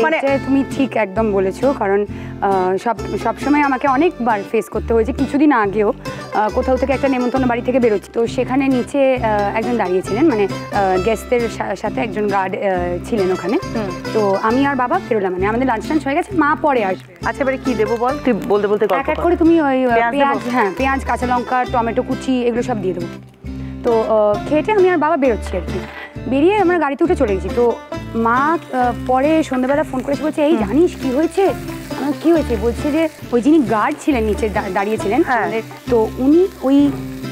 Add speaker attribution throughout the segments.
Speaker 1: মানে তুমি ঠিক একদম বলেছো, কারণ সবসময় আমাকে অনেকবার ফেস করতে হয়েছে। কিছুদিন আগেও কোথাও থেকে একটা নেমন্তন্ন বাড়ি থেকে বেরোচ্ছি, তো সেখানে নিচে একজন দাঁড়িয়েছিলেন, মানে গেস্টদের সাথে একজন গার্ড ছিলেন ওখানে। তো আমি আর বাবা বেরোলাম, মানে আমাদের লাঞ্চ টাঞ্চ হয়ে গেছে, মা পরে আসবে।
Speaker 2: আচ্ছা, এবারে কি দেবো বল, তুই বলতে বলতে
Speaker 1: এক এক করে তুমি ওই পেঁয়াজ, হ্যাঁ পেঁয়াজ, কাঁচা লঙ্কা, টমেটো কুচি এগুলো সব দিয়ে দেবো। তো খেটে আমি আর বাবা বেরোচ্ছি আর কি, বেরিয়ে আমরা গাড়িতে উঠে চলে গেছি। তো মা পরে সন্ধ্যেবেলা ফোন করেছে, বলছে এই জানিস কি হয়েছে? কি হয়েছে? বলছে যে ওই যিনি গার্ড ছিলেন নিচে দাঁড়িয়েছিলেন আমাদের, তো উনি ওই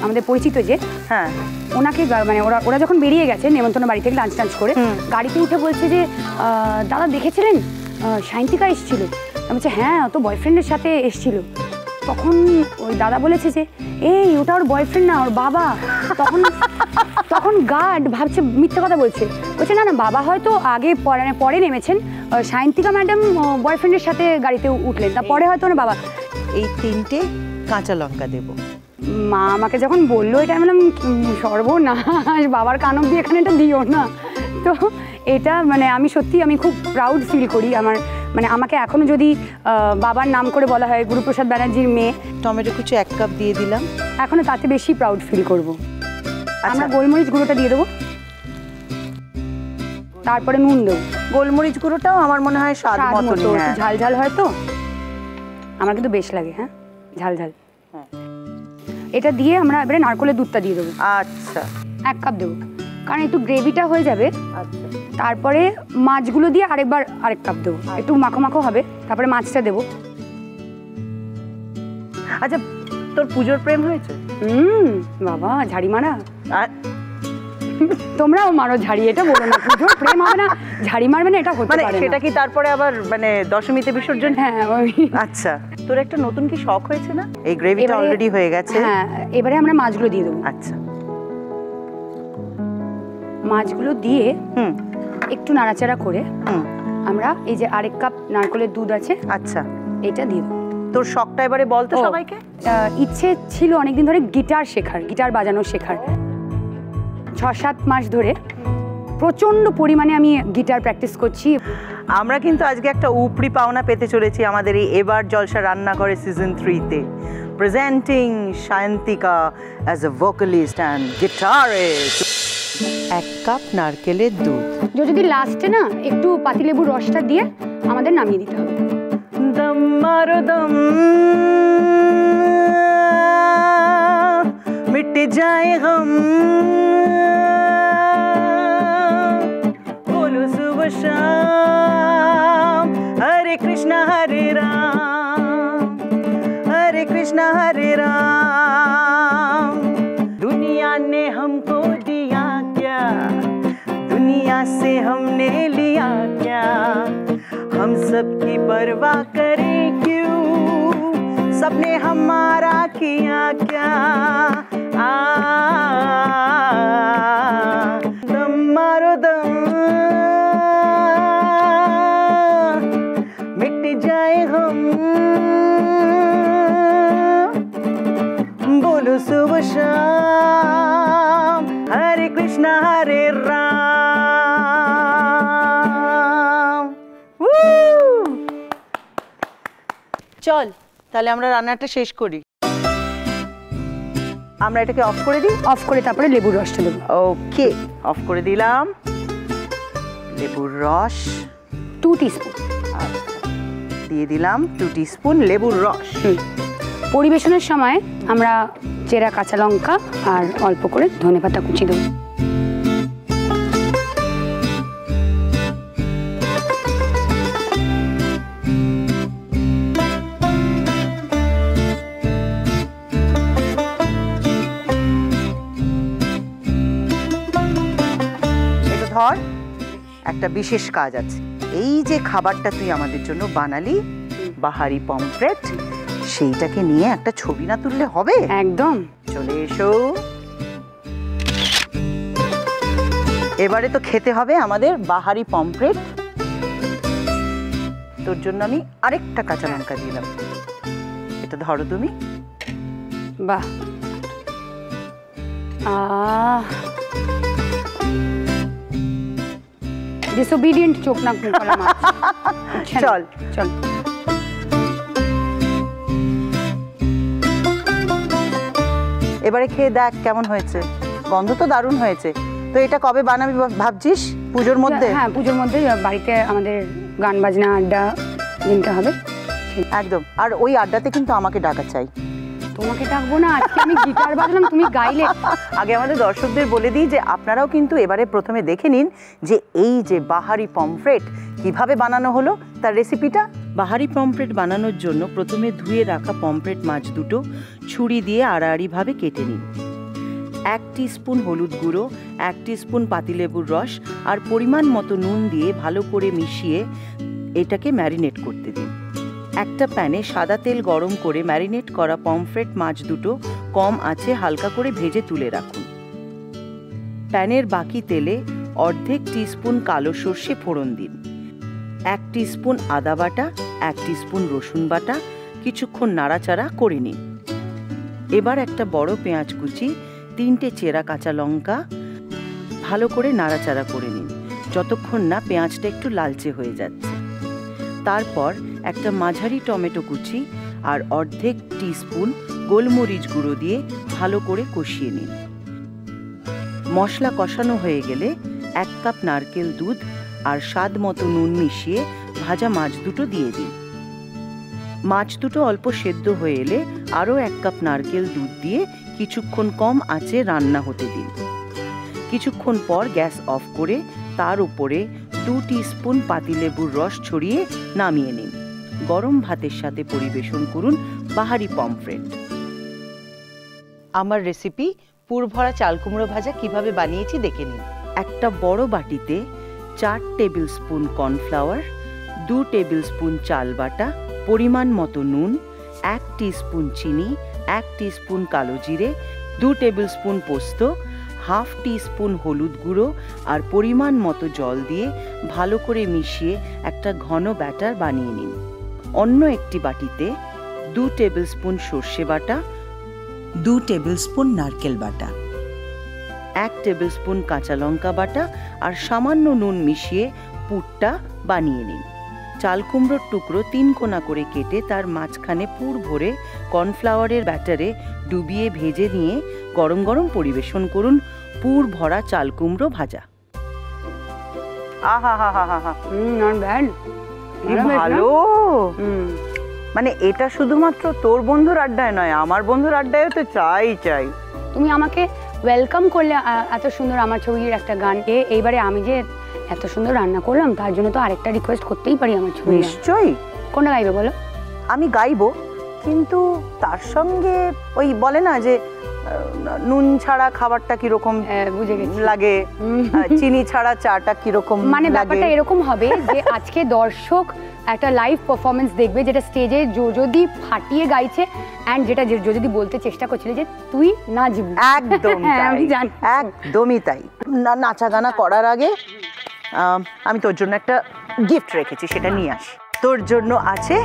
Speaker 1: আমাদের পরিচিত যে, হ্যাঁ ওনাকে মানে ওরা যখন বেরিয়ে গেছে নেমন্তন্ন বাড়ি থেকে লাঞ্চ টাঞ্চ করে, গাড়িতে উঠে বলছে যে দাদা দেখেছিলেন সায়ন্তিকা এসেছিল? আমি বলছি হ্যাঁ, ও তো বয়ফ্রেন্ডের সাথে এসেছিল। তখন ওই দাদা বলেছে যে এই ওটা ওর বয়ফ্রেন্ড না, ওর বাবা। তখন গার্ড ভাবছে মিথ্যে কথা বলছে, বলছে না না বাবা হয়তো আগে পরে নেমেছেন, সায়ন্তিকা ম্যাডাম বয়ফ্রেন্ডের সাথে গাড়িতে উঠলেন, তারপরে হয়তো ওনার বাবা।
Speaker 2: এই 3টে কাঁচা লঙ্কা দেবো।
Speaker 1: মা আমাকে যখন বললো এটা, আমি বললাম সর্বনাশ, বাবার কান অব্দি এখানে এটা দিও না। তো এটা মানে আমি সত্যি আমি খুব প্রাউড ফিল করি। আমার মানে আমাকে এখনো যদি বাবার নাম করে বলা হয় গুরুপ্রসাদ ব্যানার্জির মেয়ে।
Speaker 2: টমেটো কুচি 1 কাপ দিয়ে দিলাম,
Speaker 1: এখনো তাতে বেশি প্রাউড ফিল করব। আমরা গোলমরিচ গুঁড়োটা দিয়ে দেবো, তারপরে নুন দেবো।
Speaker 2: গোলমরিচ গুঁড়োটাও আমার মনে হয় স্বাদ মতো,
Speaker 1: ঝাল ঝাল হয় তো, আমার কিন্তু বেশ লাগে। হ্যাঁ ঝাল ঝাল। এটা দিয়ে আমরা এবারে নারকেলের দুধটা দিয়ে দেবো।
Speaker 2: আচ্ছা
Speaker 1: 1 কাপ দেবো, কারণ একটু গ্রেভিটা হয়ে যাবে। আচ্ছা, তারপরে মাছগুলো দিয়ে আরেক কাপ দেবো, একটু মাখো মাখো হবে, তারপরে মাছটা দেবো।
Speaker 2: আচ্ছা, তোর পুজোর প্রেম হয়েছে?
Speaker 1: বাবা ঝাড়ি মারা, তোমরাও মারো ঝাড়ি, এটা বলো না। পুজোর প্রেম হবে না, ঝাড়ি মারবে না, এটা হতে পারে না।
Speaker 2: সেটা কি তারপরে আবার মানে দশমীতে বিসর্জন?
Speaker 1: হ্যাঁ
Speaker 2: আচ্ছা, তোর একটা নতুন কি শখ হয়েছে না? এই গ্রেভিটা অলরেডি হয়ে গেছে।
Speaker 1: হ্যাঁ, এবারে আমরা মাছগুলো দিয়ে দেবো।
Speaker 2: আচ্ছা,
Speaker 1: মাছগুলো দিয়ে একটু নাড়াচাড়া করে আমরা এই যে 1 কাপ নারকেলের দুধ আছে, আচ্ছা এটা দিয়ে দেবো।
Speaker 2: তোর শখটা এবারে বল তো সবাইকে।
Speaker 1: ইচ্ছে ছিল অনেকদিন ধরে গিটার বাজানো শেখার। 6-7 মাস ধরে প্রচন্ড পরিমাণে আমি গিটার প্র্যাকটিস করছি।
Speaker 2: আমরা কিন্তু আজকে একটা উপরি পাওনা পেতে চলেছি আমাদের এই এবার জলসা রান্নাঘরে সিজন 3-তে। Presenting Sayantika as a vocalist and guitarist. 1 cup নারকেলের দুধ, যদি
Speaker 1: লাস্টে না একটু পাতিলেবুর রসটা দিয়ে আমাদের নামিয়ে দিতে হবে।
Speaker 2: দম মারো দম, মিট যায় গম, बोलो सुबह शाम, हरे कृष्णा हरे राम, हरे कृष्णा हरे राम। दुनिया ने हमको दिया क्या, दुनिया से हमने लिया क्या, हम सबकी परवाह करें क्यों, सबने हमारा किया क्या। दम मारो दम, मिट जाए हम, बोलो सुबह शाम, हरे कृष्णा हरे राम। চল তাহলে আমরা রান্নাটা শেষ করি। আমরা এটাকে অফ করে দিই,
Speaker 1: অফ করে তারপরে লেবুর রসটা দেবো।
Speaker 2: ওকে, অফ করে দিলাম। লেবুর রস
Speaker 1: 2 টিস্পুন
Speaker 2: দিয়ে দিলাম, 2 টিস্পুন লেবুর রস।
Speaker 1: পরিবেশনের সময় আমরা চেরা কাঁচা লঙ্কা আর অল্প করে ধনেপাতা কুচি দেবো।
Speaker 2: ধর, একটা বিশেষ কাজ আছে। এই যে খাবারটা তুই আমাদের জন্য বানালি, বাহারি পমফ্রেট, সেইটাকে নিয়ে একটা ছবি না তুললে হবে?
Speaker 1: একদম,
Speaker 2: চলে এসো। এবারে তো খেতে হবে আমাদের বাহারি পমফ্রেট। তোর জন্য আমি আরেকটা কাঁচা লঙ্কা দিলাম, এটা ধরো তুমি।
Speaker 1: বাহ, ডিসোবিডিয়েন্ট চোখ নাক মুখ ওয়ালা মাছ।
Speaker 2: চল
Speaker 1: চল।
Speaker 2: এবারে খেয়ে দেখ কেমন হয়েছে। গন্ধ তো দারুণ হয়েছে। তো এটা কবে বানাবি ভাবছিস? পুজোর মধ্যে?
Speaker 1: হ্যাঁ, পুজোর মধ্যে বাড়িতে আমাদের গান বাজনা আড্ডা দিনটা হবে
Speaker 2: একদম। আর ওই আড্ডাতে কিন্তু আমাকে ডাকা চাই।
Speaker 1: তোমাকে ডাকবো না, আজকে আমি গিটার বাজলাম, তুমি গাইলে।
Speaker 2: আগে আমাদের দর্শকদের বলে দিই যে আপনারাও কিন্তু এবারে প্রথমে দেখে নিন যে এই যে বাহারি পমফ্রেট কিভাবে বানানো হলো তার রেসিপিটা। বাহারি পমফ্রেট বানানোর জন্য প্রথমে ধুয়ে রাখা পমফ্রেট মাছ দুটো ছুরি দিয়ে আড়াআড়িভাবে কেটে নিন। 1 টিস্পুন হলুদ গুঁড়ো, 1 টিস্পুন পাতিলেবুর রস আর পরিমাণ মতো নুন দিয়ে ভালো করে মিশিয়ে এটাকে ম্যারিনেট করতে দিন। একটা প্যানে সাদা তেল গরম করে ম্যারিনেট করা পমফ্রেট মাছ দুটো কম আঁচে হালকা করে ভেজে তুলে রাখুন। প্যানের বাকি তেলে অর্ধেক টিস্পুন কালো সর্ষে ফোড়ন দিন। 1 টিস্পুন আদা বাটা, 1 টিস্পুন রসুন বাটা কিছুক্ষণ নাড়াচাড়া করে নিন। এবার একটা বড় পেঁয়াজ কুচি, 3টে চেরা কাঁচা লঙ্কা ভালো করে নাড়াচাড়া করে নিন যতক্ষণ না পেঁয়াজটা একটু লালচে হয়ে যাচ্ছে। তারপর একটা মাঝারি টমেটো কুচি আর অর্ধেক টিস্পুন গোলমরিচ গুঁড়ো দিয়ে ভালো করে কষিয়ে নিন। মশলা কষানো হয়ে গেলে 1 কাপ নারকেল দুধ আর স্বাদ মতো নুন মিশিয়ে ভাজা মাছ দুটো দিয়ে দিন। মাছ দুটো অল্প সেদ্ধ হয়ে এলে আরও 1 কাপ নারকেল দুধ দিয়ে কিছুক্ষণ কম আঁচে রান্না হতে দিন। কিছুক্ষণ পর গ্যাস অফ করে তার উপরে 2 টিস্পুন পাতিলেবুর রস ছড়িয়ে নামিয়ে নিন। গরম ভাতের সাথে পরিবেশন করুন বাহারি পমফ্রেট। আমার রেসিপি পুরভরা চাল কুমড়ো ভাজা কিভাবে বানিয়েছি দেখে নিন। একটা বড় বাটিতে 4 table spoon cornflour, 2 table spoon চাল বাটা, পরিমাণ মতো নুন, 1 টিস্পুন চিনি, 1 টিস্পুন কালো জিরে, 2 টেবিল স্পুন পোস্ত, হাফ টিস্পুন হলুদ গুঁড়ো আর পরিমাণ মতো জল দিয়ে ভালো করে মিশিয়ে একটা ঘন ব্যাটার বানিয়ে নিন। অন্য একটি বাটিতে 2 টেবিল স্পুন সর্ষে বাটা, 2 টেবিল স্পুন নারকেল বাটা, 1 টেবিল স্পুন কাঁচা লঙ্কা বাটা আর সামান্য নুন মিশিয়ে পুরটা বানিয়ে নিন। চাল কুমড়োর টুকরো 3 কোনা করে কেটে তার মাঝখানে পুর ভরে কর্নফ্লাওয়ারের ব্যাটারে ডুবিয়ে ভেজে নিয়ে গরম গরম পরিবেশন করুন পুর ভরা চাল কুমড়ো ভাজা। আহা হা হা হা হা,
Speaker 1: নট ব্যাড,
Speaker 2: ভালো। মানে এটা শুধুমাত্র তোর বন্ধুর আড্ডায় নয়, আমার বন্ধুর আড্ডায়ও তো চাই চাই।
Speaker 1: তুমি আমাকে ওয়েলকাম করলে এত সুন্দর আমার ছবির একটা গানকে। এইবারে আমি যে এত সুন্দর রান্না করলাম তার জন্য তো আরেকটা রিকোয়েস্ট করতেই পারি আমার ছবি।
Speaker 2: নিশ্চয়ই।
Speaker 1: কোনটা গাইবে বলো?
Speaker 2: আমি গাইবো, কিন্তু তার সঙ্গে ওই বলে না যে নুন ছাড়া খাবারটা কিরকম
Speaker 1: বুঝে গেছি
Speaker 2: লাগে, চিনি ছাড়া চাটা কিরকম,
Speaker 1: মানে ব্যাপারটা এরকম হবে যে আজকে দর্শক একটা লাইভ পারফরমেন্স দেখবে যেটা স্টেজে যদি ফাটিয়ে গাইছে অ্যান্ড যেটা যদি বলতে চেষ্টা করছিল যে তুই নাচবি।
Speaker 2: একদম
Speaker 1: আমি জানি,
Speaker 2: একদমই তাই। নাচা গানা করার আগে আমি তোর জন্য একটা গিফট রেখেছি, সেটা নিয়ে আসি। তোর জন্য আছে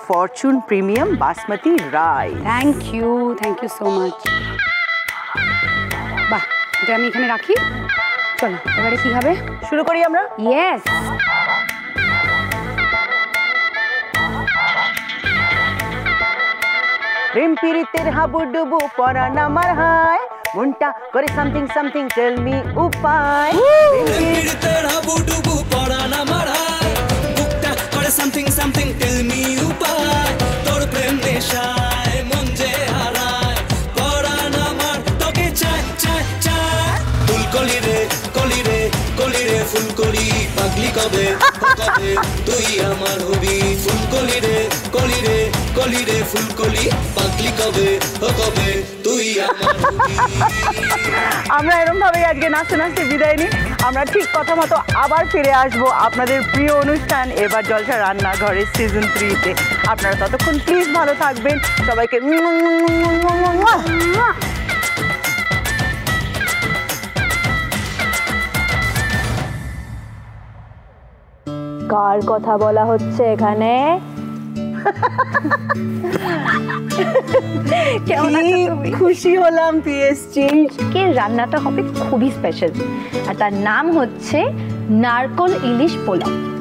Speaker 2: Fortune premium basmati rice.
Speaker 1: Thank you so much. বাহ, এটা আমি এখানে রাখি। চলো এবারে কি হবে,
Speaker 2: শুরু করি আমরা।
Speaker 1: ইয়েস।
Speaker 2: প্রেম পীড়িতের হাবুডুবু পরাণ আমার হায়, মনটা করে সামথিং সামথিং টেল মি উপায়।
Speaker 3: প্রেম পীড়িতের হাবুডুবু পরাণ আমার হায়, বুকটা করে সামথিং সামথিং টেল মি উপায়। তোর প্রেম নেশায় মন যে হারায়, পরাণ আমার তোকে চায় চায় চায়। ফুলকলি রে কলি রে কলি রে ফুলকলি, পাগলি কবে কবে তুই আমার হবি। ফুলকলি রে কলি রে কলি রে ফুলকলি, পাগলি কবে কবে তুই আমার হবি।
Speaker 2: আমরা এরকম ভাবে আজকে নাচতে নাচতে বিদায় নিই। আমরা ঠিক কথা মতো আবার ফিরে আসবো আপনাদের প্রিয় অনুষ্ঠান এবার জলসা রান্নাঘরের সিজন 3-তে। আপনারা ততক্ষণ প্লিজ ভালো থাকবেন। সবাইকে
Speaker 4: কার কথা বলা হচ্ছে এখানে?
Speaker 2: খুশি হলাম তুই এসেছিস।
Speaker 4: আজকের রান্নাটা হবে খুবই স্পেশাল আর তার নাম হচ্ছে নারকোল ইলিশ পোলাও।